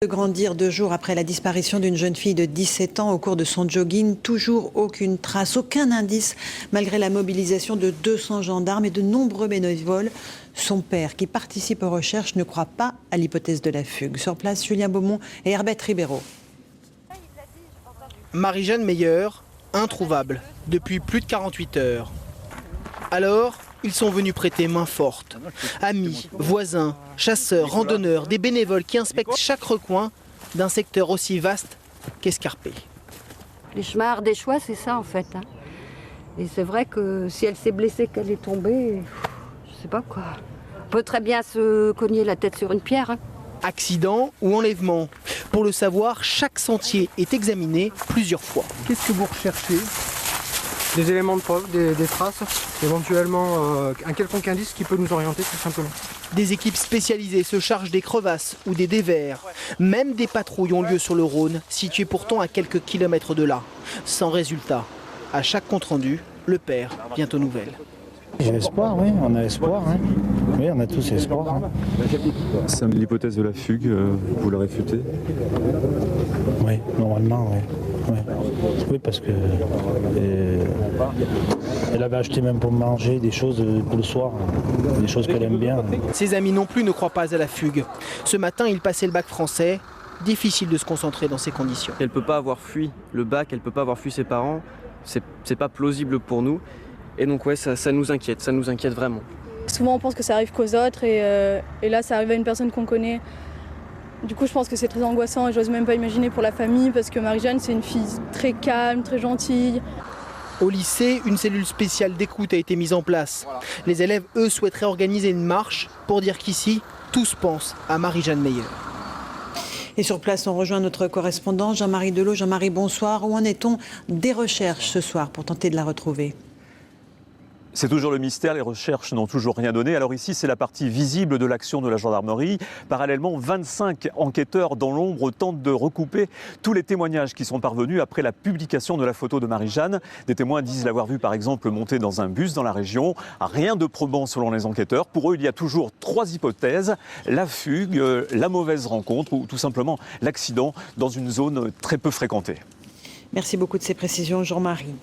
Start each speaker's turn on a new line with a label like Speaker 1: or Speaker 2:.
Speaker 1: De grandir 2 jours après la disparition d'une jeune fille de 17 ans au cours de son jogging, toujours aucune trace, aucun indice, malgré la mobilisation de 200 gendarmes et de nombreux bénévoles. Son père, qui participe aux recherches, ne croit pas à l'hypothèse de la fugue. Sur place, Julien Beaumont et Herbette Ribeiro.
Speaker 2: Marie-Jeanne Meyer, introuvable depuis plus de 48 heures. Alors, ils sont venus prêter main forte. Amis, voisins, chasseurs, randonneurs, des bénévoles qui inspectent chaque recoin d'un secteur aussi vaste qu'escarpé.
Speaker 3: Les chemins des choix, c'est ça en fait. Et c'est vrai que si elle s'est blessée, qu'elle est tombée, je sais pas quoi. On peut très bien se cogner la tête sur une pierre.
Speaker 2: Accident ou enlèvement. Pour le savoir, chaque sentier est examiné plusieurs fois.
Speaker 4: Qu'est-ce que vous recherchez? Des éléments de preuve, des traces, éventuellement un quelconque indice qui peut nous orienter tout simplement.
Speaker 2: Des équipes spécialisées se chargent des crevasses ou des dévers. Même des patrouilles ont lieu sur le Rhône, situé pourtant à quelques kilomètres de là. Sans résultat. À chaque compte-rendu, le père vient aux nouvelles.
Speaker 5: J'ai espoir, oui, on a espoir. Hein. Oui, on a tous espoir. Hein.
Speaker 6: L'hypothèse de la fugue, vous la réfutez?
Speaker 5: Oui, normalement, oui. Oui, oui parce que elle avait acheté même pour manger des choses pour le soir, des choses qu'elle aime bien.
Speaker 2: Ses amis non plus ne croient pas à la fugue. Ce matin, il passait le bac français. Difficile de se concentrer dans ces conditions.
Speaker 7: Elle ne peut pas avoir fui le bac, elle ne peut pas avoir fui ses parents. C'est pas plausible pour nous. Et donc ouais, ça nous inquiète vraiment.
Speaker 8: Souvent on pense que ça arrive qu'aux autres et là ça arrive à une personne qu'on connaît. Du coup je pense que c'est très angoissant et j'ose même pas imaginer pour la famille parce que Marie-Jeanne c'est une fille très calme, très gentille.
Speaker 2: Au lycée, une cellule spéciale d'écoute a été mise en place. Les élèves, eux, souhaiteraient organiser une marche pour dire qu'ici, tous pensent à Marie-Jeanne Meyer.
Speaker 1: Et sur place, on rejoint notre correspondant Jean-Marie Delot. Jean-Marie, bonsoir. Où en est-on des recherches ce soir pour tenter de la retrouver ?
Speaker 9: C'est toujours le mystère, les recherches n'ont toujours rien donné. Alors ici, c'est la partie visible de l'action de la gendarmerie. Parallèlement, 25 enquêteurs dans l'ombre tentent de recouper tous les témoignages qui sont parvenus après la publication de la photo de Marie-Jeanne. Des témoins disent l'avoir vue par exemple monter dans un bus dans la région. Rien de probant selon les enquêteurs. Pour eux, il y a toujours 3 hypothèses. La fugue, la mauvaise rencontre ou tout simplement l'accident dans une zone très peu fréquentée.
Speaker 1: Merci beaucoup de ces précisions, Jean-Marie.